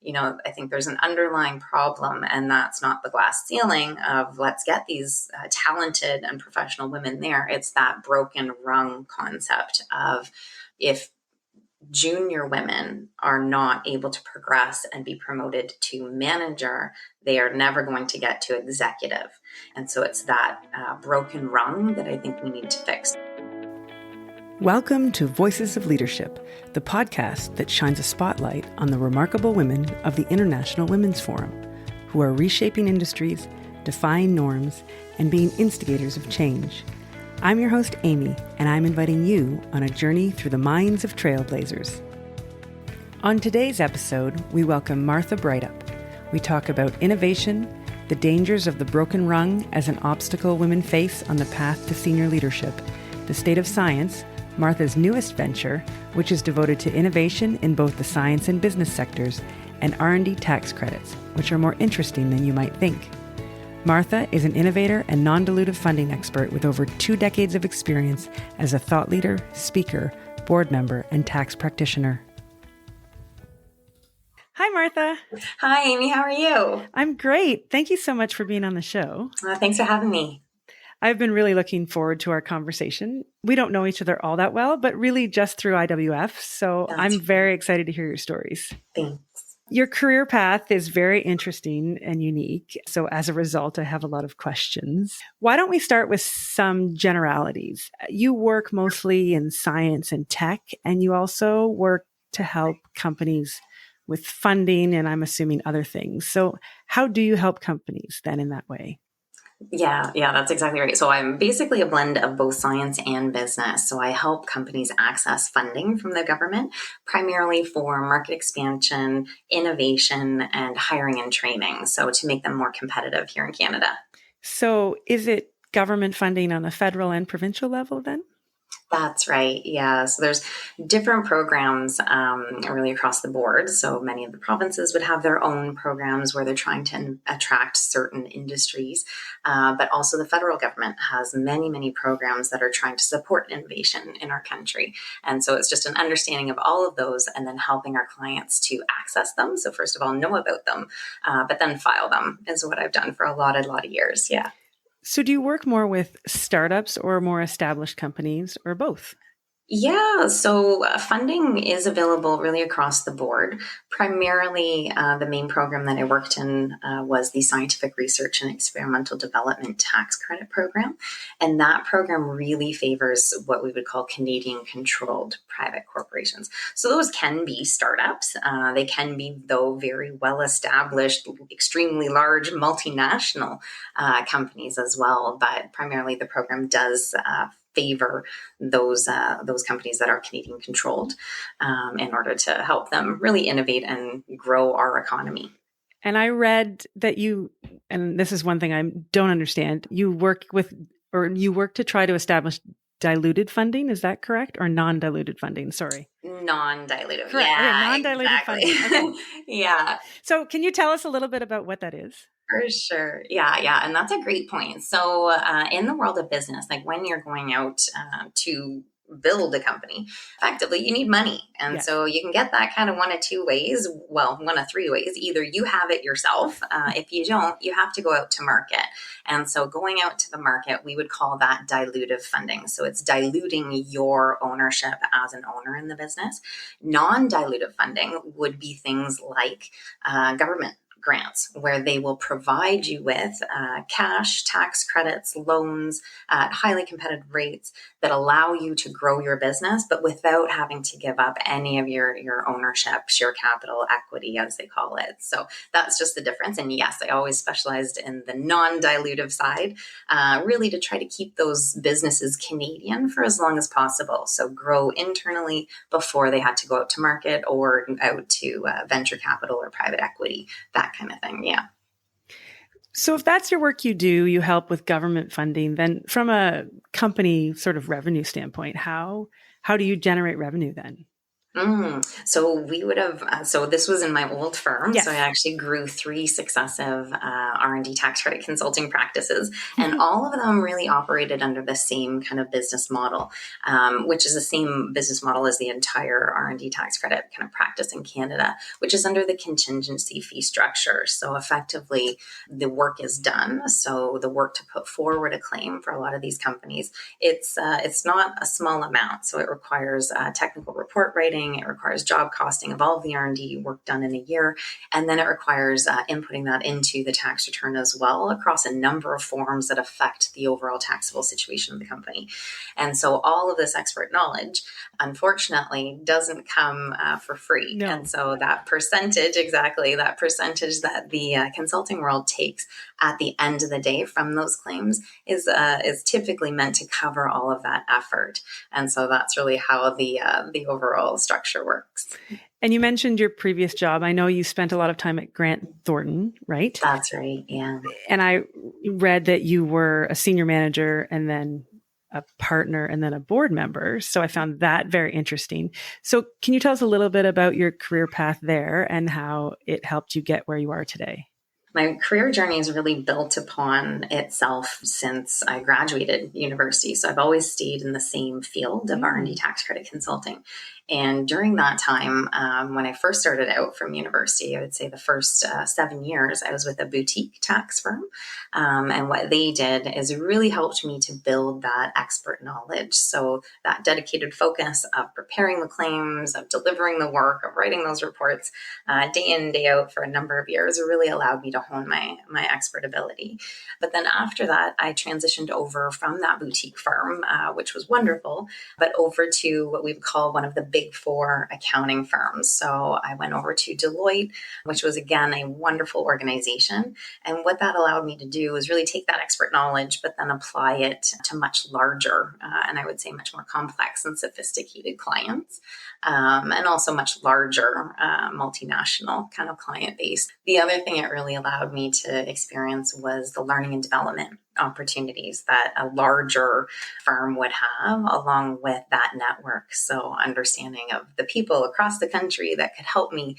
I think there's an underlying problem, and that's not the glass ceiling of let's get these talented and professional women there. It's that broken rung concept of if junior women are not able to progress and be promoted to manager, they are never going to get to executive. And so it's that broken rung that I think we need to fix. Welcome to Voices of Leadership, the podcast that shines a spotlight on the remarkable women of the International Women's Forum, who are reshaping industries, defying norms, and being instigators of change. I'm your host, Amy, and I'm inviting you on a journey through the minds of trailblazers. On today's episode, we welcome Martha Breithaupt. We talk about innovation, the dangers of the broken rung as an obstacle women face on the path to senior leadership, the state of science, Martha's newest venture, which is devoted to innovation in both the science and business sectors, and R&D tax credits, which are more interesting than you might think. Martha is an innovator and non-dilutive funding expert with over 2 decades of experience as a thought leader, speaker, board member, and tax practitioner. Hi, Martha. Hi, Amy. How are you? I'm great. Thank you so much for being on the show. Thanks for having me. I've been really looking forward to our conversation. We don't know each other all that well, but really just through IWF. So I'm very excited to hear your stories. Thanks. Your career path is very interesting and unique. So as a result, I have a lot of questions. Why don't we start with some generalities? You work mostly in science and tech, and you also work to help companies with funding, and I'm assuming other things. So how do you help companies then in that way? Yeah, that's exactly right. So I'm basically a blend of both science and business. So I help companies access funding from the government, primarily for market expansion, innovation, and hiring and training. So to make them more competitive here in Canada. So is it government funding on the federal and provincial level then? That's right. Yeah. So there's different programs really across the board. So many of the provinces would have their own programs where they're trying to attract certain industries. But also the federal government has many, many programs that are trying to support innovation in our country. And so it's just an understanding of all of those and then helping our clients to access them. So first of all, know about them, but then file them is what I've done for a lot of years. Yeah. So do you work more with startups or more established companies or both? Yeah, so funding is available really across the board. Primarily, the main program that I worked in was the Scientific Research and Experimental Development Tax Credit Program. And that program really favors what we would call Canadian-controlled private corporations. So those can be startups. They can be, though, very well-established, extremely large multinational companies as well. But primarily, the program does favor those companies that are Canadian controlled in order to help them really innovate and grow our economy. And I read that you, and this is one thing I don't understand, you work to try to establish diluted funding. Is that correct? Or non-diluted funding? Sorry. Non-dilutive. Correct. Yeah, non-diluted exactly. funding. Okay. Yeah. So can you tell us a little bit about what that is? For sure. Yeah. And that's a great point. So in the world of business, like when you're going out to build a company, effectively, you need money. And so you can get that kind of one of 2 ways. Well, one of 3 ways. Either you have it yourself. If you don't, you have to go out to market. And so going out to the market, we would call that dilutive funding. So it's diluting your ownership as an owner in the business. Non-dilutive funding would be things like government grants, where they will provide you with cash, tax credits, loans at highly competitive rates that allow you to grow your business, but without having to give up any of your ownership, share capital, equity, as they call it. So that's just the difference. And yes, I always specialized in the non-dilutive side, really to try to keep those businesses Canadian for as long as possible. So grow internally before they had to go out to market or out to venture capital or private equity, that kind of thing. Yeah. So if that's your work you do, you help with government funding, then from a company sort of revenue standpoint, how do you generate revenue then? So we would have, so this was in my old firm. So I Yes. actually grew 3 successive R&D tax credit consulting practices, and all of them really operated under the same kind of business model, which is the same business model as the entire R&D tax credit kind of practice in Canada, which is under the contingency fee structure. So effectively, the work is done. So the work to put forward a claim for a lot of these companies, it's not a small amount. So it requires technical report writing. It requires job costing of all of the R&D work done in a year. And then it requires inputting that into the tax return as well across a number of forms that affect the overall taxable situation of the company. And so all of this expert knowledge, unfortunately, doesn't come for free. No. And so that percentage, exactly, that percentage that the consulting world takes at the end of the day from those claims is typically meant to cover all of that effort. And so that's really how the overall structure works. And you mentioned your previous job. I know you spent a lot of time at Grant Thornton, right? That's right. Yeah. And I read that you were a senior manager and then a partner and then a board member. So I found that very interesting. So can you tell us a little bit about your career path there and how it helped you get where you are today? My career journey is really built upon itself since I graduated university. So I've always stayed in the same field of R&D tax credit consulting. And during that time, when I first started out from university, I would say the first 7 years, I was with a boutique tax firm. And what they did is really helped me to build that expert knowledge. So that dedicated focus of preparing the claims, of delivering the work, of writing those reports day in, day out for a number of years really allowed me to hone my expert ability. But then after that, I transitioned over from that boutique firm, which was wonderful, but over to what we would call one of the big 4 accounting firms. So I went over to Deloitte, which was again a wonderful organization. And what that allowed me to do is really take that expert knowledge, but then apply it to much larger, and I would say much more complex and sophisticated clients, and also much larger multinational kind of client base. The other thing it really allowed me to experience was the learning and development opportunities that a larger firm would have along with that network. So understanding of the people across the country that could help me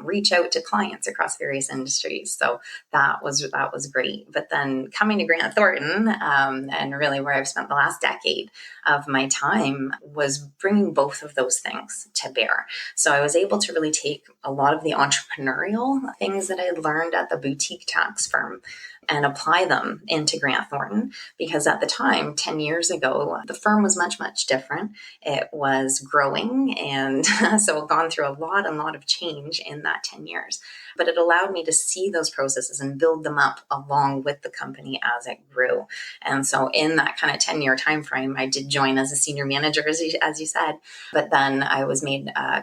reach out to clients across various industries. So that was great. But then coming to Grant Thornton, and really where I've spent the last decade of my time, was bringing both of those things to bear. So I was able to really take a lot of the entrepreneurial things that I had learned at the boutique tax firm and apply them into Grant Thornton, because at the time, 10 years ago, the firm was much, much different. It was growing, and so gone through a lot of change in that 10 years. But it allowed me to see those processes and build them up along with the company as it grew. And so in that kind of 10-year time frame, I did join as a senior manager, as you said, but then I was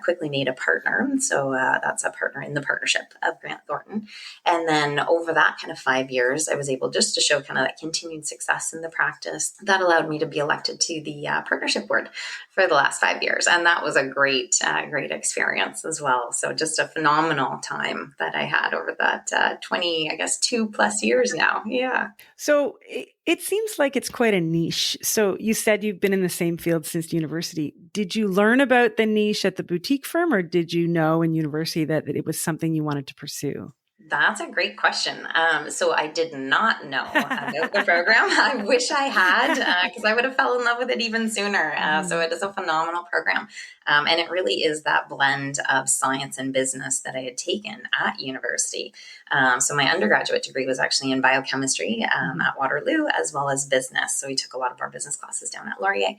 quickly made a partner. So that's a partner in the partnership of Grant Thornton. And then over that kind of 5 years, I was able just to show kind of that continued success in the practice. That allowed me to be elected to the partnership board for the last 5 years. And that was a great experience as well. So just a phenomenal time that I had over that 20, I guess, 2+ years now. Yeah. So it seems like it's quite a niche. So you said you've been in the same field since university. Did you learn about the niche at the boutique firm, or did you know in university that it was something you wanted to pursue? That's a great question. So I did not know about the program. I wish I had, because I would have fell in love with it even sooner. So it is a phenomenal program. And it really is that blend of science and business that I had taken at university. So my undergraduate degree was actually in biochemistry at Waterloo, as well as business. So we took a lot of our business classes down at Laurier.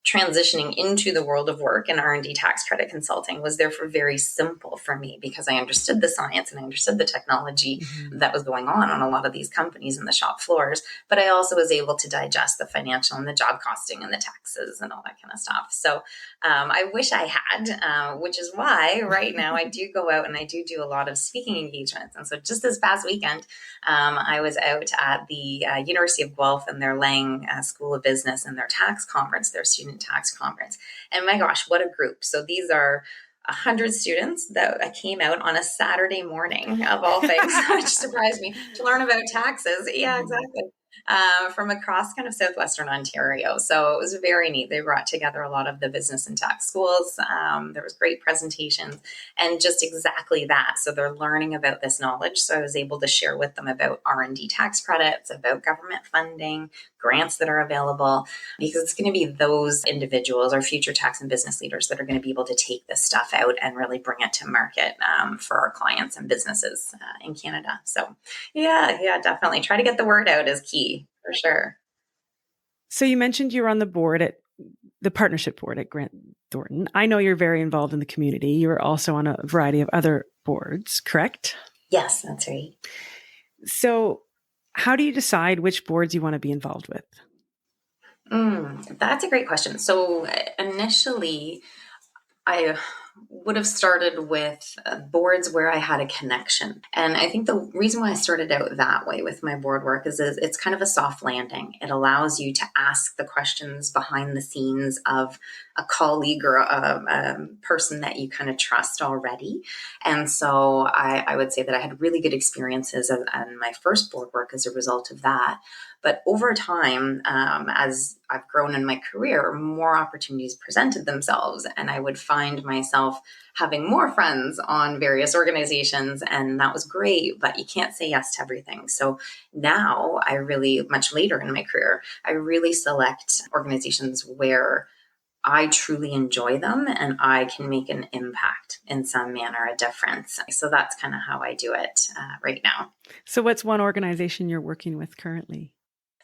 Transitioning into the world of work and R&D tax credit consulting was therefore very simple for me, because I understood the science and I understood the technology that was going on a lot of these companies in the shop floors. But I also was able to digest the financial and the job costing and the taxes and all that kind of stuff. So I wish I had, which is why right now I do go out and I do a lot of speaking engagements. And so just this past weekend, I was out at the University of Guelph and their Lang School of Business and their tax conference, their student tax conference. And my gosh, what a group. So these are 100 students that came out on a Saturday morning, of all things, which surprised me, to learn about taxes. Yeah, exactly. from across kind of southwestern Ontario. So it was very neat. They brought together a lot of the business and tech schools. There was great presentations and just exactly that. So they're learning about this knowledge. So I was able to share with them about R&D tax credits, about government funding, grants that are available, because it's going to be those individuals or future tax and business leaders that are going to be able to take this stuff out and really bring it to market for our clients and businesses in Canada. So yeah, definitely. Try to get the word out is key for sure. So you mentioned you were on the board at the partnership board at Grant Thornton. I know you're very involved in the community. You were also on a variety of other boards, correct? Yes, that's right. So how do you decide which boards you want to be involved with? That's a great question. So initially, I would have started with boards where I had a connection. And I think the reason why I started out that way with my board work is it's kind of a soft landing. It allows you to ask the questions behind the scenes of a colleague or a person that you kind of trust already. And so I would say that I had really good experiences on my first board work as a result of that. But over time, as I've grown in my career, more opportunities presented themselves, and I would find myself having more friends on various organizations, and that was great, but you can't say yes to everything. So now I really, much later in my career, I really select organizations where I truly enjoy them and I can make an impact in some manner, a difference. So that's kind of how I do it right now. So what's one organization you're working with currently?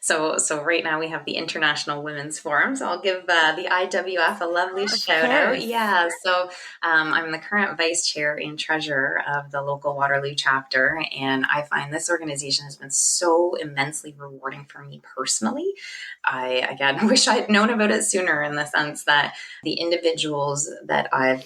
So right now we have the International Women's Forum. So I'll give the IWF a lovely shout out. Yeah. So I'm the current vice chair and treasurer of the local Waterloo chapter. And I find this organization has been so immensely rewarding for me personally. I, again, wish I had known about it sooner in the sense that the individuals that I've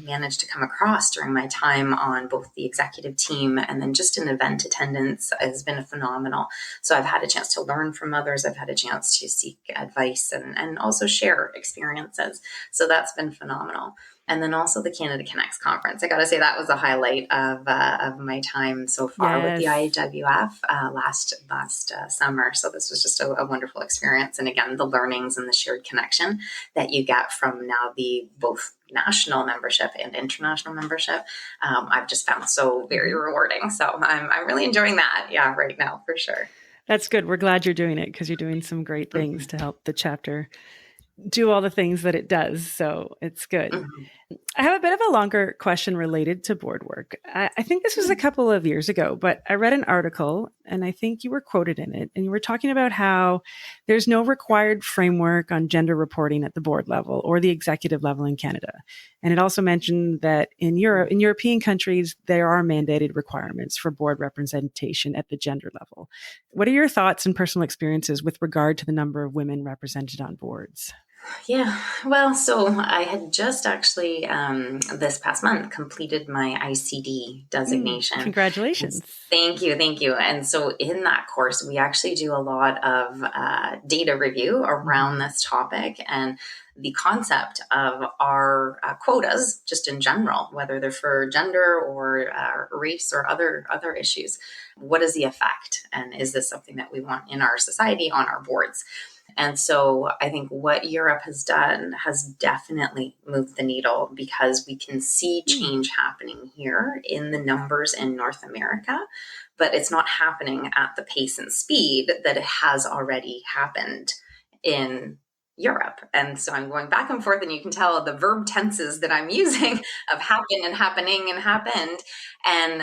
managed to come across during my time on both the executive team and then just in event attendance has been phenomenal. So I've had a chance to learn from others. I've had a chance to seek advice and also share experiences. So that's been phenomenal. And then also the Canada Connects conference. I got to say that was a highlight of my time so far with the IWF last summer. So this was just a wonderful experience. And again, the learnings and the shared connection that you get from now the both national membership and international membership, I've just found so very rewarding. So I'm really enjoying that. Yeah, right now for sure. That's good. We're glad you're doing it because you're doing some great things to help the chapter do all the things that it does. So it's good. I have a bit of a longer question related to board work. I think this was a couple of years ago, but I read an article and I think you were quoted in it and you were talking about how there's no required framework on gender reporting at the board level or the executive level in Canada. And it also mentioned that in European countries, there are mandated requirements for board representation at the gender level. What are your thoughts and personal experiences with regard to the number of women represented on boards? Yeah, well, so I had just actually this past month completed my ICD designation. Congratulations. Thank you. And so in that course, we actually do a lot of data review around this topic and the concept of our quotas, just in general, whether they're for gender or race or other issues. What is the effect? And is this something that we want in our society on our boards? And so I think what Europe has done has definitely moved the needle because we can see change happening here in the numbers in North America, but it's not happening at the pace and speed that it has already happened in Europe. And so I'm going back and forth and you can tell the verb tenses that I'm using of happen and happening and happened. And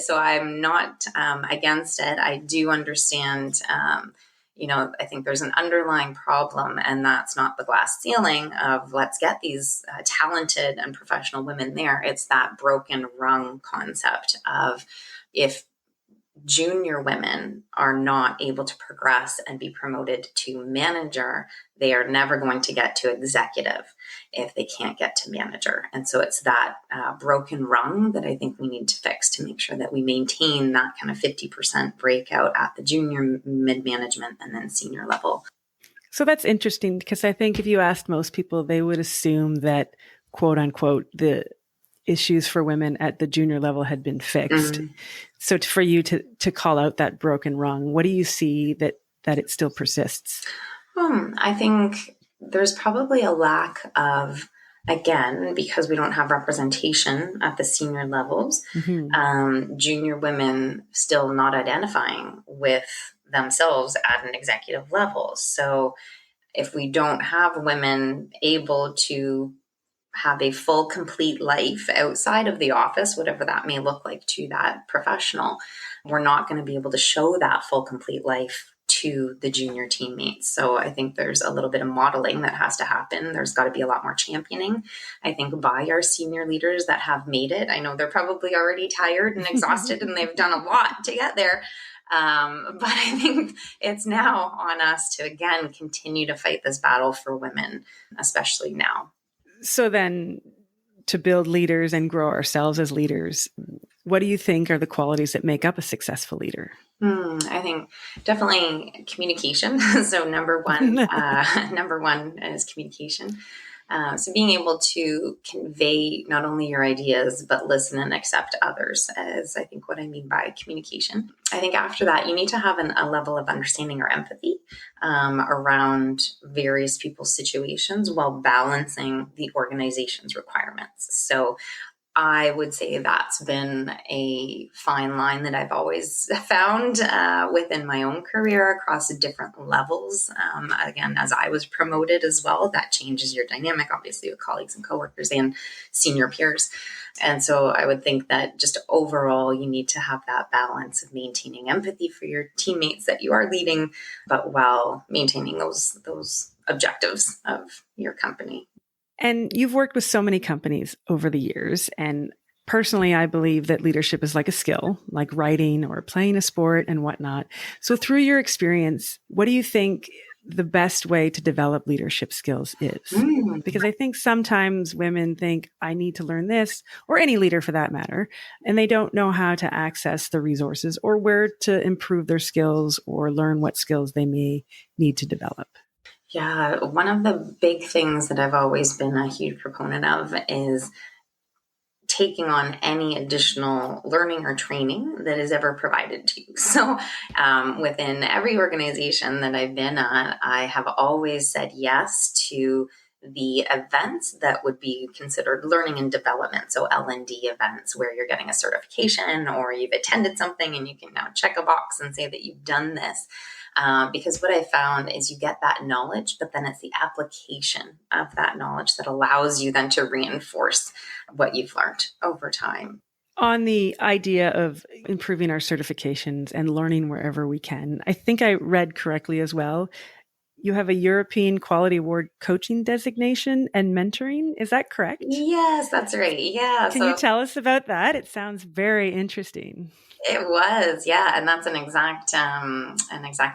so I'm not against it. I do understand I think there's an underlying problem, and that's not the glass ceiling of let's get these talented and professional women there. It's that broken rung concept of if junior women are not able to progress and be promoted to manager, they are never going to get to executive if they can't get to manager. And so it's that broken rung that I think we need to fix to make sure that we maintain that kind of 50% breakout at the junior, mid-management, and then senior level. So that's interesting because I think if you asked most people, they would assume that, quote unquote, the issues for women at the junior level had been fixed. Mm. So for you to call out that broken rung, what do you see that it still persists? I think there's probably a lack of, again, because we don't have representation at the senior levels, junior women still not identifying with themselves at an executive level. So if we don't have women able to have a full, complete life outside of the office, whatever that may look like to that professional, we're not going to be able to show that full, complete life to the junior teammates. So I think there's a little bit of modeling that has to happen. There's got to be a lot more championing, I think, by our senior leaders that have made it. I know they're probably already tired and exhausted and they've done a lot to get there. But I think it's now on us to, again, continue to fight this battle for women, especially now. So then, to build leaders and grow ourselves as leaders, what do you think are the qualities that make up a successful leader? I think definitely communication. So number one is communication. So being able to convey not only your ideas, but listen and accept others is, I think, what I mean by communication. I think after that, you need to have a level of understanding or empathy around various people's situations while balancing the organization's requirements. So I would say that's been a fine line that I've always found within my own career across different levels. Again, as I was promoted as well, that changes your dynamic, obviously, with colleagues and coworkers and senior peers. And so I would think that just overall, you need to have that balance of maintaining empathy for your teammates that you are leading, but while maintaining those objectives of your company. And you've worked with so many companies over the years. And personally, I believe that leadership is like a skill, like writing or playing a sport and whatnot. So through your experience, what do you think the best way to develop leadership skills is? Because I think sometimes women think, I need to learn this, or any leader for that matter, and they don't know how to access the resources or where to improve their skills or learn what skills they may need to develop. Yeah, one of the big things that I've always been a huge proponent of is taking on any additional learning or training that is ever provided to you. So within every organization that I've been at, I have always said yes to the events that would be considered learning and development. So L&D events where you're getting a certification or you've attended something and you can now check a box and say that you've done this. Because what I found is you get that knowledge, but then it's the application of that knowledge that allows you then to reinforce what you've learned over time. On the idea of improving our certifications and learning wherever we can, I think I read correctly as well. You have a European Quality Award coaching designation and mentoring. Is that correct? Yes, that's right. Yeah. Can you tell us about that? It sounds very interesting. It was, yeah, and that's an exact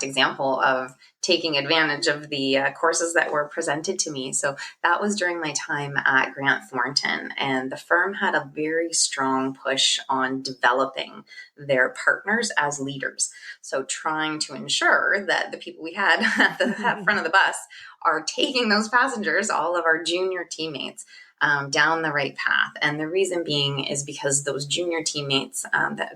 example of taking advantage of the courses that were presented to me. So that was during my time at Grant Thornton, and the firm had a very strong push on developing their partners as leaders. So trying to ensure that the people we had at the front of the bus are taking those passengers, all of our junior teammates, down the right path. And the reason being is because those junior teammates,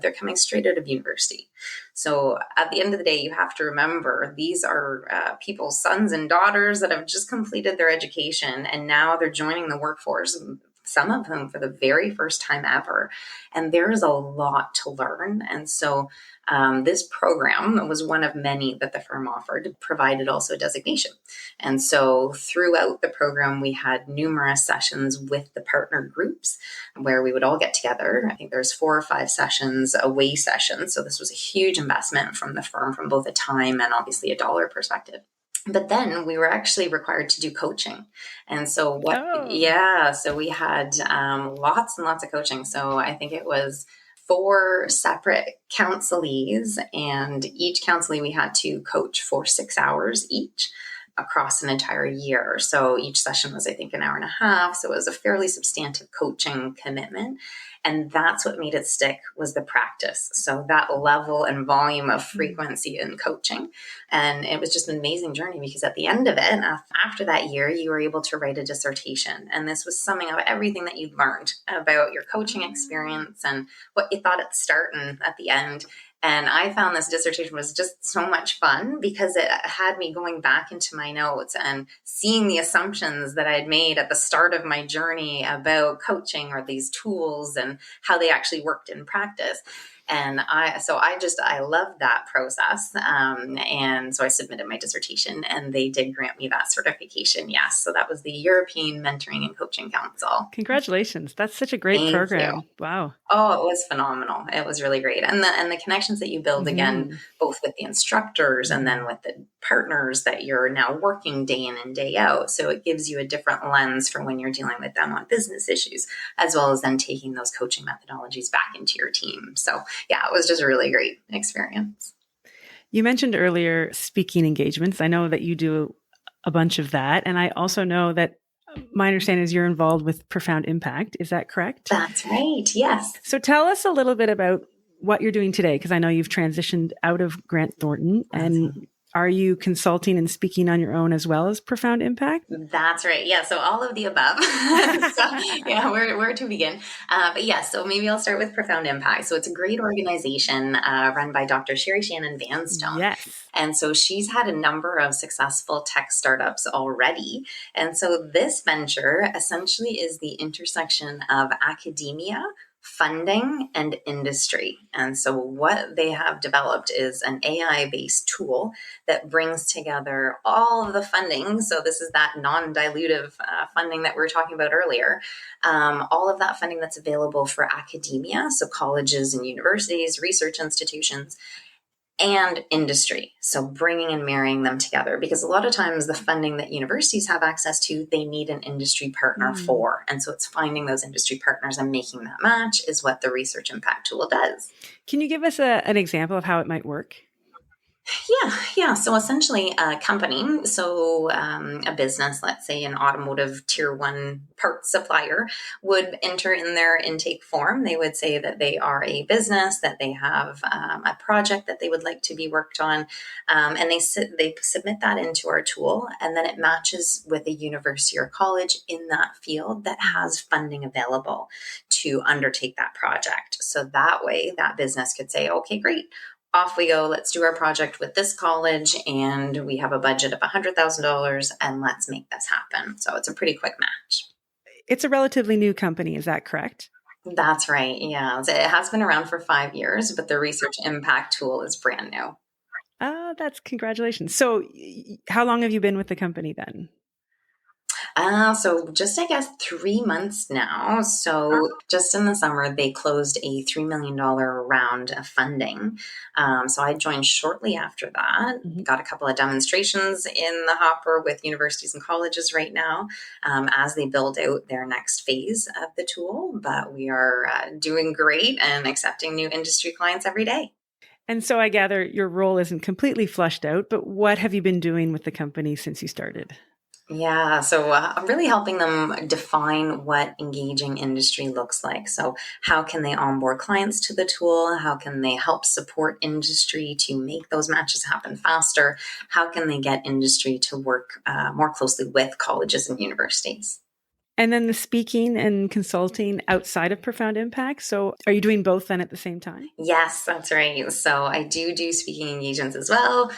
they're coming straight out of university. So at the end of the day, you have to remember these are people's sons and daughters that have just completed their education and now they're joining the workforce, some of them for the very first time ever. And there is a lot to learn. And so this program was one of many that the firm offered, provided also a designation. And so throughout the program, we had numerous sessions with the partner groups where we would all get together. I think there's 4 or 5 sessions, away sessions. So this was a huge investment from the firm from both a time and obviously a dollar perspective. But then we were actually required to do coaching. And so so we had lots and lots of coaching. So I think it was 4 separate counselees, and each counselee we had to coach for 6 hours each. across an entire year. So each session was, I think, an hour and a half. So it was a fairly substantive coaching commitment. And that's what made it stick, was the practice. So that level and volume of frequency in coaching. And it was just an amazing journey, because at the end of it, after that year, you were able to write a dissertation. And this was summing up everything that you'd learned about your coaching experience and what you thought at the start and at the end. And I found this dissertation was just so much fun, because it had me going back into my notes and seeing the assumptions that I had made at the start of my journey about coaching, or these tools, and how they actually worked in practice. And I loved that process. And so I submitted my dissertation, and they did grant me that certification. Yes. So that was the European Mentoring and Coaching Council. Congratulations. That's such a great program. You. Wow. Oh, it was phenomenal. It was really great. And the connections that you build, again, both with the instructors and then with the partners that you're now working day in and day out. So it gives you a different lens for when you're dealing with them on business issues, as well as then taking those coaching methodologies back into your team. So yeah, it was just a really great experience. You mentioned earlier speaking engagements. I know that you do a bunch of that. And I also know that my understanding is you're involved with Profound Impact. Is that correct? That's right. Yes. So tell us a little bit about what you're doing today, because I know you've transitioned out of Grant Thornton. And are you consulting and speaking on your own as well as Profound Impact? That's right. Yeah. So all of the above. So yeah, where to begin? But yeah, so maybe I'll start with Profound Impact. So it's a great organization run by Dr. Sherry Shannon Vanstone. Yes. And so she's had a number of successful tech startups already. And so this venture essentially is the intersection of academia, funding, and industry. And so what they have developed is an AI-based tool that brings together all of the funding. So this is that non-dilutive funding that we were talking about earlier. All of that funding that's available for academia, so colleges and universities, research institutions, and industry. So bringing and marrying them together, because a lot of times the funding that universities have access to, they need an industry partner for. And so it's finding those industry partners and making that match is what the research impact tool does. Can you give us an example of how it might work? Yeah. So essentially a company, so a business, let's say an automotive tier 1 part supplier, would enter in their intake form. They would say that they are a business, that they have a project that they would like to be worked on. And they submit that into our tool, and then it matches with a university or college in that field that has funding available to undertake that project. So that way that business could say, okay, great. Off we go. Let's do our project with this college, and we have a budget of $100,000, and let's make this happen. So it's a pretty quick match. It's a relatively new company. Is that correct? That's right. Yeah. It has been around for 5 years, but the research impact tool is brand new. That's congratulations. So how long have you been with the company then? So just, I guess, 3 months now. So just in the summer, they closed a $3 million round of funding. So I joined shortly after that, got a couple of demonstrations in the hopper with universities and colleges right now as they build out their next phase of the tool. But we are doing great and accepting new industry clients every day. And so I gather your role isn't completely flushed out, but what have you been doing with the company since you started? Yeah, so I'm really helping them define what engaging industry looks like. So how can they onboard clients to the tool? How can they help support industry to make those matches happen faster? How can they get industry to work more closely with colleges and universities? And then the speaking and consulting outside of Profound Impact. So are you doing both then at the same time? Yes, that's right. So I do speaking engagements as well.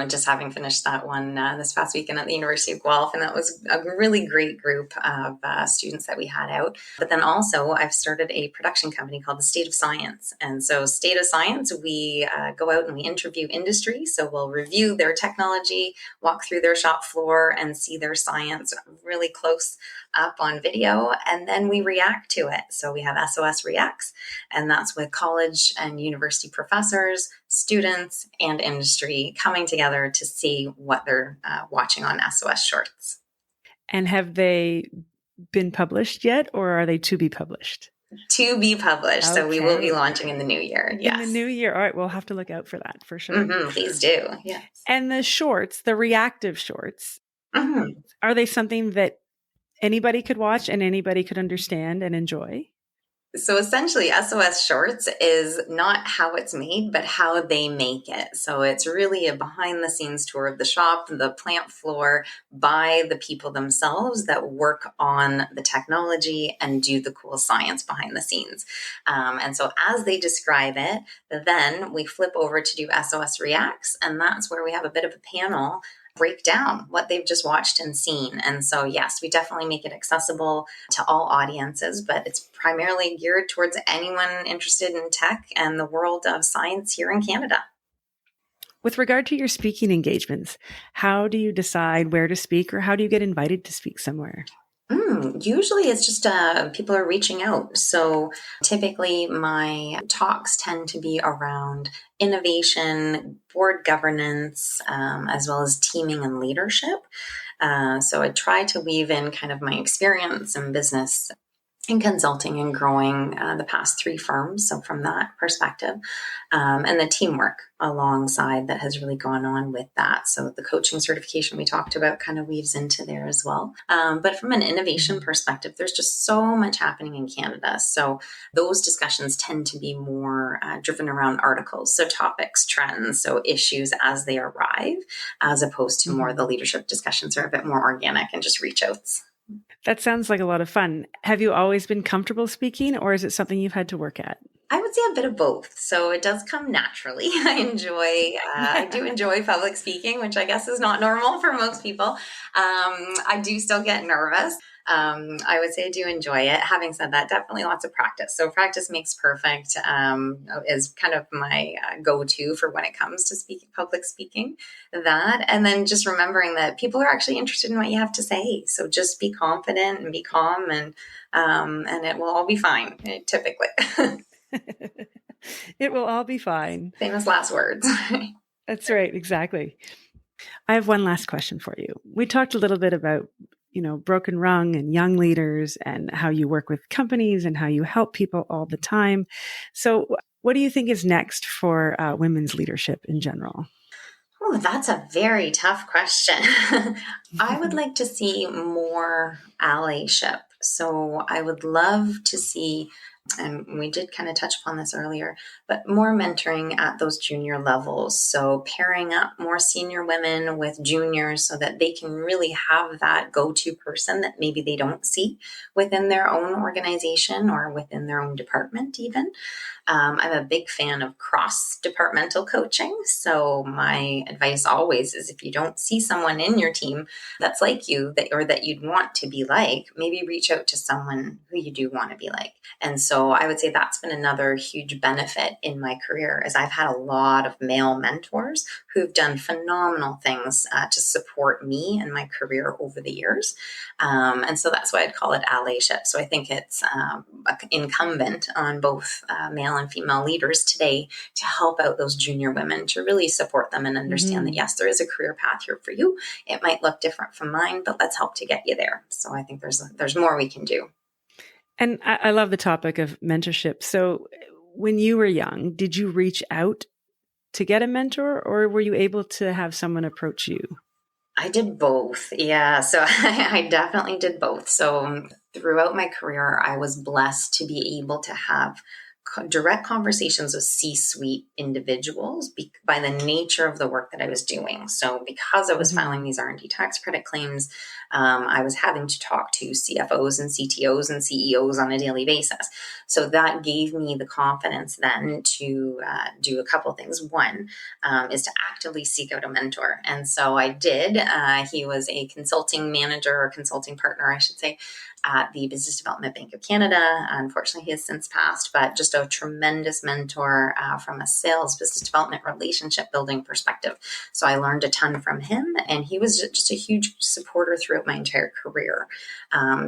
Just having finished that one this past weekend at the University of Guelph, and that was a really great group of students that we had out. But then also I've started a production company called the State of Science. And so State of Science, we go out and we interview industry. So we'll review their technology, walk through their shop floor and see their science really close up on video, and then we react to it. So we have SOS Reacts, and that's with college and university professors, students, and industry coming together to see what they're watching on SOS Shorts. And have they been published yet, or are they to be published? To be published. So we will be Okay. launching in the new year. In the Yes. new year. All right. We'll have to look out for that for sure. Please do. Yes. And the shorts, the reactive shorts, Mhm. are they something that anybody could watch and anybody could understand and enjoy? So essentially, SOS Shorts is not how it's made, but how they make it. So it's really a behind the scenes tour of the shop, the plant floor, by the people themselves that work on the technology and do the cool science behind the scenes. And so as they describe it, then we flip over to do SOS Reacts. And that's where we have a bit of a panel break down what they've just watched and seen. And so, yes, we definitely make it accessible to all audiences, but it's primarily geared towards anyone interested in tech and the world of science here in Canada. With regard to your speaking engagements, how do you decide where to speak or how do you get invited to speak somewhere? Usually it's just people are reaching out. So typically my talks tend to be around innovation, board governance, as well as teaming and leadership. So I try to weave in kind of my experience in business in consulting and growing the past 3 firms. So from that perspective, and the teamwork alongside that has really gone on with that. So the coaching certification we talked about kind of weaves into there as well. But from an innovation perspective, there's just so much happening in Canada. So those discussions tend to be more driven around articles. So topics, trends, so issues as they arrive, as opposed to more the leadership discussions are a bit more organic and just reach outs. That sounds like a lot of fun. Have you always been comfortable speaking, or is it something you've had to work at? I would say a bit of both. So it does come naturally. I do enjoy public speaking, which I guess is not normal for most people. I do still get nervous. I would say I do enjoy it. Having said that, definitely lots of practice. So practice makes perfect is kind of my go-to for when it comes to public speaking. That, and then just remembering that people are actually interested in what you have to say. So just be confident and be calm, and it will all be fine. Typically. It will all be fine. Famous last words. That's right. Exactly. I have one last question for you. We talked a little bit about, broken rung and young leaders and how you work with companies and how you help people all the time. So what do you think is next for women's leadership in general? Oh, that's a very tough question. I would like to see more allyship. So I would love to see, and we did kind of touch upon this earlier, but more mentoring at those junior levels. So pairing up more senior women with juniors so that they can really have that go-to person that maybe they don't see within their own organization or within their own department even. I'm a big fan of cross-departmental coaching. So my advice always is if you don't see someone in your team that's like you or that you'd want to be like, maybe reach out to someone who you do want to be like. And so I would say that's been another huge benefit in my career is I've had a lot of male mentors who've done phenomenal things to support me and my career over the years. And so that's why I'd call it allyship. So I think it's incumbent on both male and female leaders today to help out those junior women, to really support them and understand that, yes, there is a career path here for you. It might look different from mine, but let's help to get you there. So I think there's more we can do. And I love the topic of mentorship. So when you were young, did you reach out to get a mentor, or were you able to have someone approach you? I did both. Yeah. So I definitely did both. So throughout my career, I was blessed to be able to have direct conversations with C-suite individuals by the nature of the work that I was doing. So because I was filing these R&D tax credit claims, I was having to talk to CFOs and CTOs and CEOs on a daily basis. So that gave me the confidence then to do a couple things. One is to actively seek out a mentor. And so I did. He was a consulting manager or consulting partner, I should say, at the Business Development Bank of Canada. Unfortunately, he has since passed, but just a tremendous mentor from a sales, business development, relationship building perspective. So I learned a ton from him, and he was just a huge supporter throughout my entire career.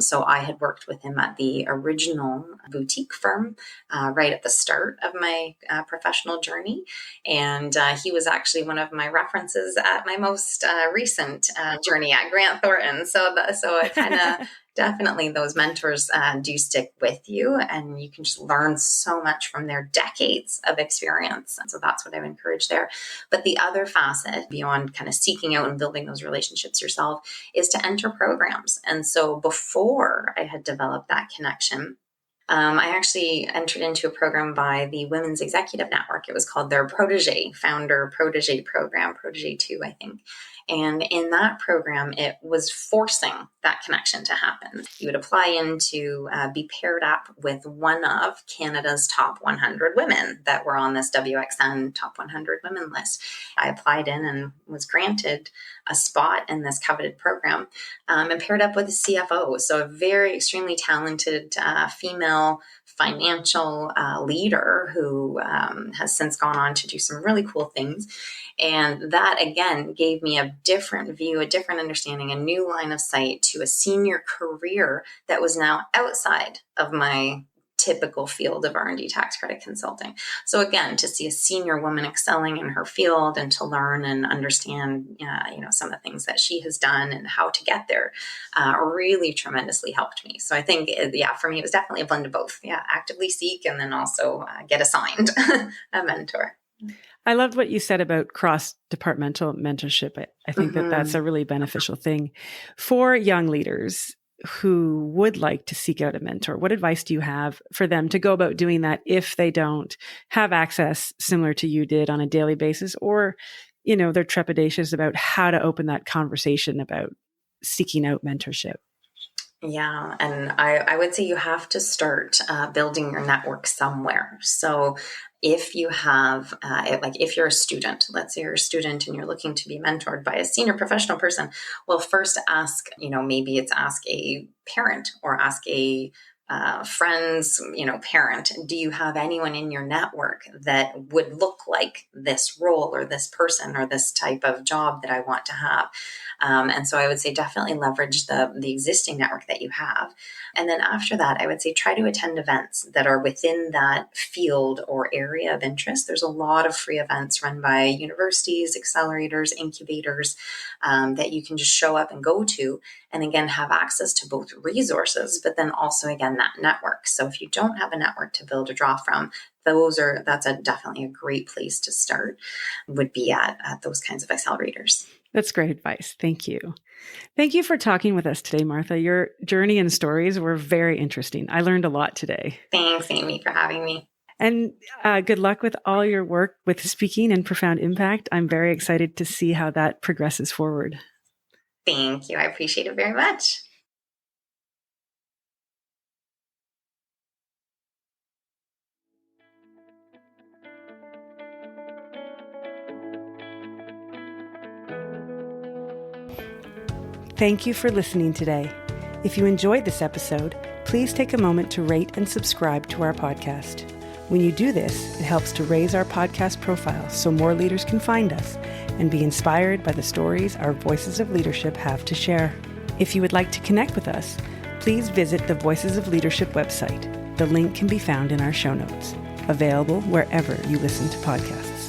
So I had worked with him at the original boutique firm right at the start of my professional journey. And he was actually one of my references at my most recent journey at Grant Thornton. So it kind of definitely those mentors do stick with you, and you can just learn so much from their decades of experience. And so that's what I would encourage there. But the other facet beyond kind of seeking out and building those relationships yourself is to enter programs. And so before I had developed that connection, I actually entered into a program by the Women's Executive Network. It was called their Founder Protege Program, Protege 2, I think. And in that program, it was forcing that connection to happen. You would apply in to be paired up with one of Canada's top 100 women that were on this WXN top 100 women list. I applied in and was granted a spot in this coveted program, and paired up with a CFO. So a very extremely talented female financial leader who has since gone on to do some really cool things. And that, again, gave me a different view, a different understanding, a new line of sight to a senior career that was now outside of my typical field of R&D tax credit consulting. So again, to see a senior woman excelling in her field and to learn and understand, some of the things that she has done and how to get there, really tremendously helped me. So I think, for me, it was definitely a blend of both. Yeah, actively seek and then also get assigned a mentor. I loved what you said about cross-departmental mentorship. I think that that's a really beneficial thing for young leaders who would like to seek out a mentor. What advice do you have for them to go about doing that if they don't have access similar to you did on a daily basis, or, they're trepidatious about how to open that conversation about seeking out mentorship? Yeah. And I would say you have to start building your network somewhere. So if you have, if you're a student, let's say you're a student and you're looking to be mentored by a senior professional person, well, first ask, maybe it's ask a parent or ask a friend's, parent. Do you have anyone in your network that would look like this role or this person or this type of job that I want to have? And so I would say definitely leverage the existing network that you have. And then after that, I would say try to attend events that are within that field or area of interest. There's a lot of free events run by universities, accelerators, incubators that you can just show up and go to. And again, have access to both resources, but then also, again, that network. So if you don't have a network to build or draw from, that's definitely a great place to start, would be at those kinds of accelerators. That's great advice. Thank you. Thank you for talking with us today, Martha. Your journey and stories were very interesting. I learned a lot today. Thanks, Amy, for having me. And good luck with all your work with speaking and profound impact. I'm very excited to see how that progresses forward. Thank you. I appreciate it very much. Thank you for listening today. If you enjoyed this episode, please take a moment to rate and subscribe to our podcast. When you do this, it helps to raise our podcast profile so more leaders can find us and be inspired by the stories our Voices of Leadership have to share. If you would like to connect with us, please visit the Voices of Leadership website. The link can be found in our show notes, available wherever you listen to podcasts.